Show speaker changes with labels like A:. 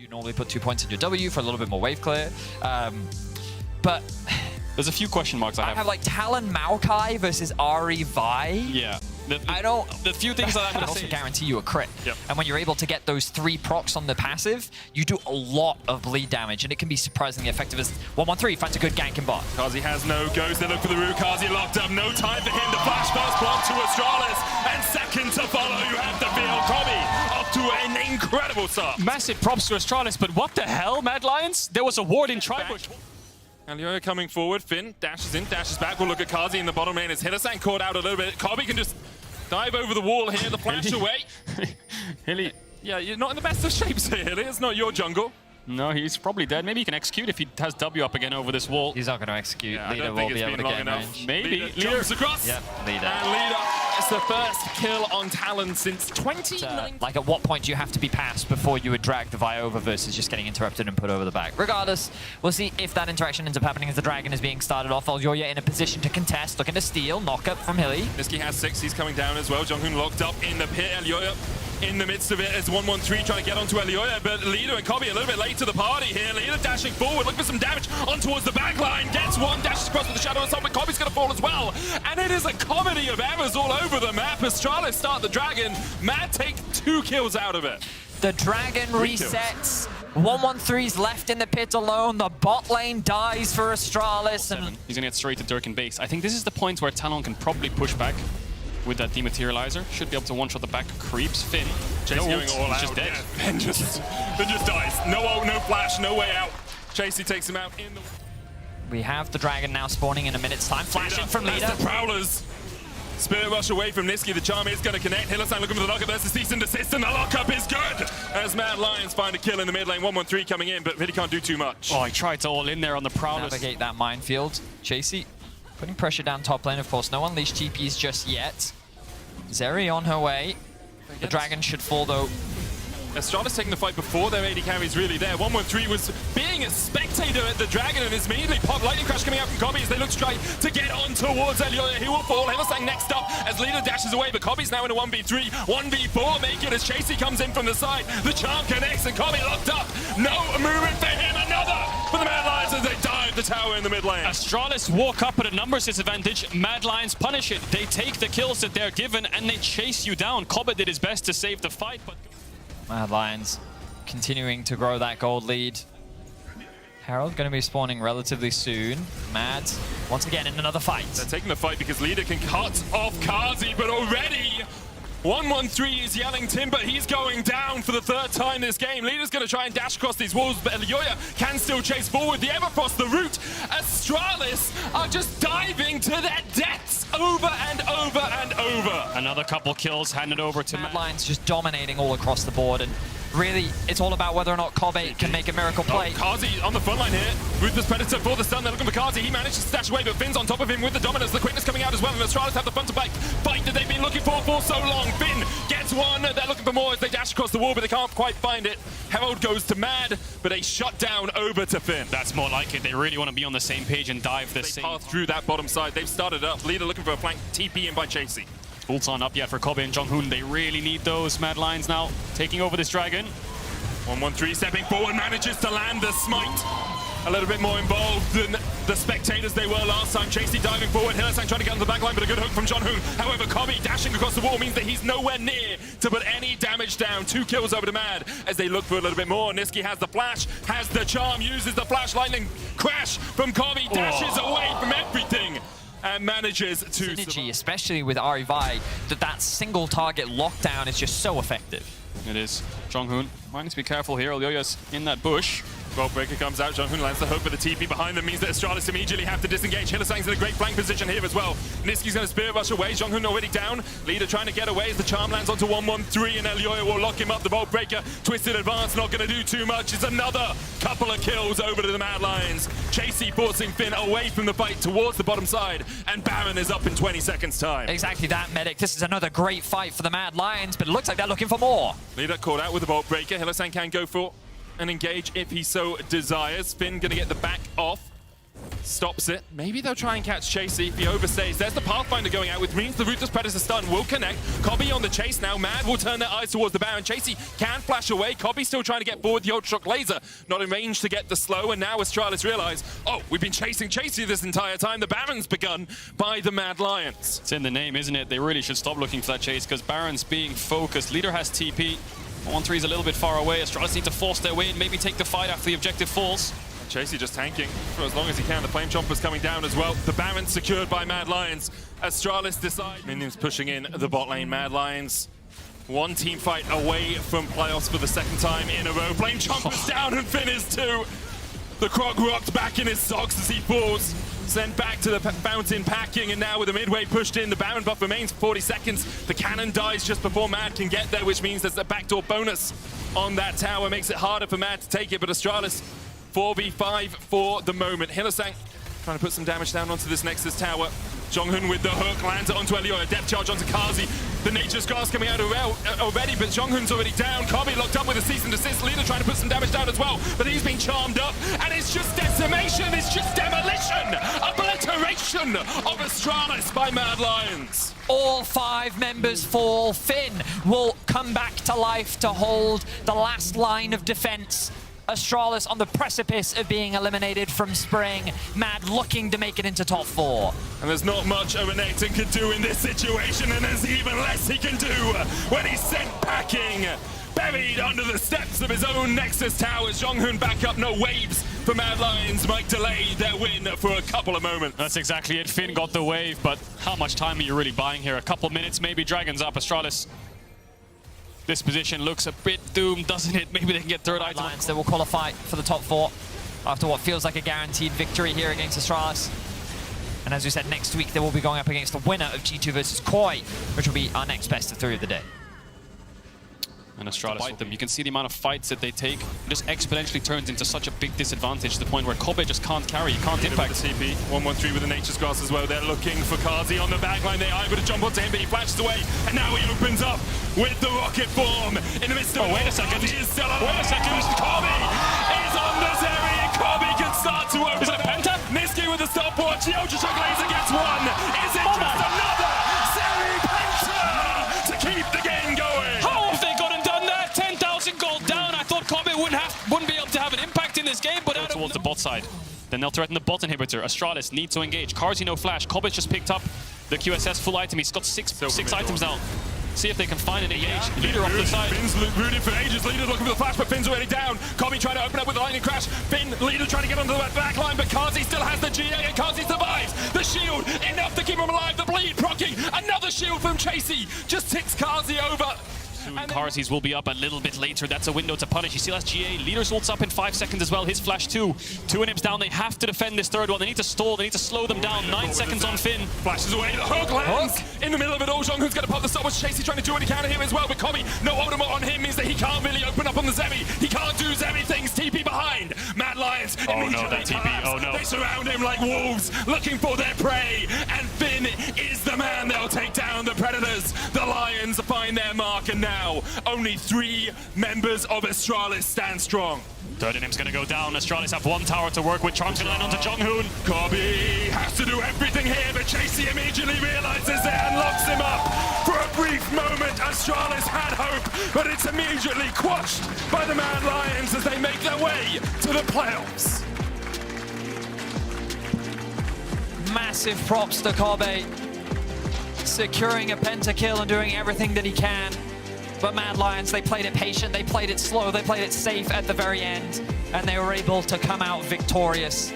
A: You normally put 2 points in your W for a little bit more wave clear. But
B: there's a few question marks I have.
A: I have like Talon Maokai versus Ari Vi.
B: Yeah.
A: The
B: few things that I'm going to
A: also
B: say
A: guarantee you a crit.
B: Yep.
A: And when you're able to get those 3 procs on the passive, you do a lot of bleed damage, and it can be surprisingly effective as 113 finds a good gank in bot.
C: Kazi has no goes, they look for the root. Kazi locked up, no time for him. The flash first block to Astralis, and second to follow, you have the field. Kobe off to an incredible start.
B: Massive props to Astralis, but what the hell, madlions? There was a ward in Tribush.
C: Alioya coming forward, Finn dashes in, dashes back. We'll look at Kazi in the bottom lane as Hillasan caught out a little bit. Kobe can just dive over the wall here, the flash away.
B: Hilly.
C: Yeah, you're not in the best of shapes here, Hilly. It's not your jungle.
B: No, he's probably dead. Maybe he can execute if he has W up again over this wall.
A: He's not going to execute.
C: Yeah,
A: Leader will be able to get in range.
B: Maybe.
C: Leader jumps across.
A: Yep, Leader.
C: And Leader is the first kill on Talon since 2019.
A: Like, at what point do you have to be passed before you would drag the Vi over versus just getting interrupted and put over the back? Regardless, we'll see if that interaction ends up happening as the Dragon is being started off. Alioya in a position to contest, looking to steal. Knock up from Hilly.
C: Niski has 6, he's coming down as well. Jonghoon locked up in the pit. Alioya in the midst of it as 113 trying to get onto Alioya, but Leader and Kobe a little bit late to the party here. Leader dashing forward, looking for some damage on towards the back line. Gets one, dashes across with the shadow assault, but Kobe's going to fall as well. And it is a comedy of errors all over the map. Astralis start the Dragon. Mad take 2 kills out of it.
A: The Dragon resets. 113's left in the pit alone. The bot lane dies for Astralis. And
B: he's going to get straight to Durkin base. I think this is the point where Talon can probably push back with that dematerializer. Should be able to one-shot the back creeps. Finn.
C: Chase going all out.
B: Just dead.
C: Yeah. Finn just dies. No ult, no flash, no way out. Chasey takes him out in the...
A: We have the Dragon now spawning in a minute's time. Flashing from Leader.
C: That's the Prowlers. Spirit rush away from Niski. The charm is going to connect. Hillasan looking for the lockup. There's the cease and desist, and the lockup is good. As Mad Lions find a kill in the mid lane. 113 coming in, but really can't do too much.
B: Oh, he tried to all in there on the Prowlers.
A: Navigate that minefield. Chasey putting pressure down top lane, of course. No unleashed TPs just yet. Zeri on her way. The Dragon should fall, though.
C: Astralis taking the fight before their AD carry's really there. 113 was being a spectator at the Dragon, and it's immediately popped. Lightning Crash coming out from Kobe as they look to try to get on towards Alioya. He will fall. Hillasan next up as Leader dashes away, but Kobe's now in a 1v3. 1v4 make it as Chasey comes in from the side. The charm connects and Kobe locked up. No movement for him. Another for the Mad Lions as they dive the tower in the mid lane.
B: Astralis walk up at a numbers disadvantage. Mad Lions punish it. They take the kills that they're given and they chase you down. Kobe did his best to save the fight, but...
A: Mad Lions continuing to grow that gold lead. Herald going to be spawning relatively soon. Mad, once again, in another fight.
C: They're taking the fight because Leader can cut off Kazi, but already 113 is yelling timber. He's going down for the 3rd time this game. Leader's going to try and dash across these walls, but Alioya can still chase forward. The Everfrost, the root. Astralis are just diving to their deaths over and over and over.
B: Another couple kills handed over to
A: Mad Lions just dominating all across the board, and really, it's all about whether or not Kobe can make a miracle play.
C: Kazi on the front line here. Ruthless Predator for the stun. They're looking for Kazi. He managed to stash away, but Finn's on top of him with the dominance. The quickness coming out as well, and Astralis have the front to back fight that they've been looking for so long. Finn gets one. They're looking for more as they dash across the wall, but they can't quite find it. Herald goes to Mad, but a shut down over to Finn.
B: That's more like it. They really want to be on the same page and dive the same.
C: They path through that bottom side. They've started up. Leader looking for a flank. TP in by Chasey.
B: Ults on up yet for Kobe and Jonghoon. They really need those. Mad Lions now taking over this Dragon.
C: 113 stepping forward, manages to land the smite. A little bit more involved than the spectators they were last time. Chasey diving forward, Hillasan trying to get on the back line, but a good hook from Jonghoon. However, Kobe dashing across the wall means that he's nowhere near to put any damage down. 2 kills over to Mad as they look for a little bit more. Niski has the flash, has the charm, uses the flash. Lightning crash from Kobe, dashes away from everything. And manages to
A: synergy, especially with Ari Vi, that single target lockdown is just so effective.
B: It is. Jonghoon might need to be careful here. Alioya's in that bush.
C: Gold Breaker comes out, Jonghoon lands the hook, but the TP behind them means that Astralis immediately have to disengage. Hillasan's in a great flank position here as well. Niski's going to Spirit Rush away, Jonghoon already down. Leader trying to get away as the charm lands onto 113, and Alioya will lock him up. The Gold Breaker, twisted advance, not going to do too much. It's another couple of kills over to the Mad Lions. Chasey forcing Finn away from the fight towards the bottom side, and Baron is up in 20 seconds time.
A: Exactly that, Medic. This is another great fight for the Mad Lions, but it looks like they're looking for more.
C: Leader caught out with the Bolt Breaker. Hillasan can go for and engage if he so desires. Finn gonna get the back off. stops it. Maybe they'll try and catch Chasey if he overstays. There's the Pathfinder going out, which means the Ruthless Predator stun will connect. Cobby on the chase now. Mad will turn their eyes towards the Baron. Chasey can flash away. Cobby still trying to get forward. The Ultra Laser not in range to get the slow, and now Astralis realize, oh, we've been chasing Chasey this entire time. The Baron's begun by the Mad Lions.
B: It's in the name, isn't it? They really should stop looking for that chase because Baron's being focused. Leader has TP. 1-3 is a little bit far away. Astralis need to force their way in, maybe take the fight after the objective falls.
C: Chasey just tanking for as long as he can. The Flame Chomper's coming down as well. The Baron secured by Mad Lions. Astralis decide. Minions pushing in the bot lane. Mad Lions, one team fight away from playoffs for the second time in a row. Flame Chomper's down and Finn is too. The Croc rocked back in his socks as he falls. Sent back to the fountain packing, and now with the midway pushed in, the Baron buff remains for 40 seconds. The cannon dies just before Mad can get there, which means there's a backdoor bonus on that tower. Makes it harder for Mad to take it, but Astralis 4v5 for the moment. Hylissang trying to put some damage down onto this Nexus tower. Jonghoon with the hook, lands it onto Elio, a depth charge onto Kazi. The Nature's Grass coming out already, but Jonghoon's already down. Cobby locked up with a cease and desist. Leader trying to put some damage down as well, but he's been charmed up, and it's just decimation, it's just demolition, obliteration of Astralis by Mad Lions.
A: All 5 members fall. Finn will come back to life to hold the last line of defense. Astralis on the precipice of being eliminated from Spring. Mad looking to make it into top 4.
C: And there's not much Renekton can do in this situation, and there's even less he can do when he's sent packing. Buried under the steps of his own Nexus towers. Jonghoon back up, no waves for Mad Lions might delay their win for a couple of moments.
B: That's exactly it. Finn got the wave, but how much time are you really buying here? A couple minutes, maybe. Dragons up. Astralis. This position looks a bit doomed, doesn't it? Maybe they can get third item.
A: Lions that will qualify for the top 4 after what feels like a guaranteed victory here against Astralis. And as we said, next week they will be going up against the winner of G2 versus Koi, which will be our next best of 3 of the day.
B: And Astralis fight them. You can see the amount of fights that they take. It just exponentially turns into such a big disadvantage to the point where Kobe just can't carry, can't impact.
C: The CP, 1-1-3 with the Nature's Grass as well. They're looking for Kazi on the backline. They are able to jump onto him, but he flashes away. And now he opens up with the rocket form in the midst of
B: wait a second.
C: He is still alive.
B: Wait a second.
C: Kobe is on the Zeri, and Kobe can start to open.
B: Is it a penta?
C: Niski with the stopwatch. The Ultra Shock Laser gets one. Is it just another Zeri penta to keep the game going?
B: How have they gone and done that? 10,000 gold down. I thought Kobe wouldn't be able to have an impact in this game, but towards the bot side. Then they'll threaten the bot inhibitor. Astralis need to engage. Karzi no flash. Kobe's just picked up the QSS full item. He's got six items now. See if they can find an engage. Leader off the side.
C: Finn's rooted for ages. Leader looking for the flash, but Finn's already down. Kobe trying to open up with the lightning crash. Finn, Leader trying to get onto the back line, but Kazi still has the GA, and Kazi survives. The shield, enough to keep him alive. The bleed proccing. Another shield from Chasey. Just ticks Kazi over.
B: And Karzi's will be up a little bit later. That's a window to punish. He still has GA. Leader's ult's up in 5 seconds as well. His flash too. 2 inhibs down. They have to defend this third one. They need to stall. They need to slow them down. 9 seconds on Finn.
C: Flashes away. The hook lands in the middle of it all. Jonghoon's going to pop the stopwatch. Chasey trying to do what he can here as well. But Kobe, no ultimate on him means that he can't really open up on the Zemi. He can't do Zemi things. TP behind. Mad Lions.
B: Oh no, that TP. Oh no.
C: They surround him like wolves looking for their prey. And Finn is the man. They'll take down the Predators. The Lions find their mark, and now only 3 members of Astralis stand strong.
B: Third inim's going to go down. Astralis have 1 tower to work with. Charm's going to land onto Jonghoon.
C: Kobe has to do everything here, but Chasey immediately realizes it and locks him up. For a brief moment, Astralis had hope, but it's immediately quashed by the Mad Lions as they make their way to the playoffs.
A: Massive props to Kobe, securing a pentakill and doing everything that he can. But Mad Lions, they played it patient, they played it slow, they played it safe at the very end, and they were able to come out victorious.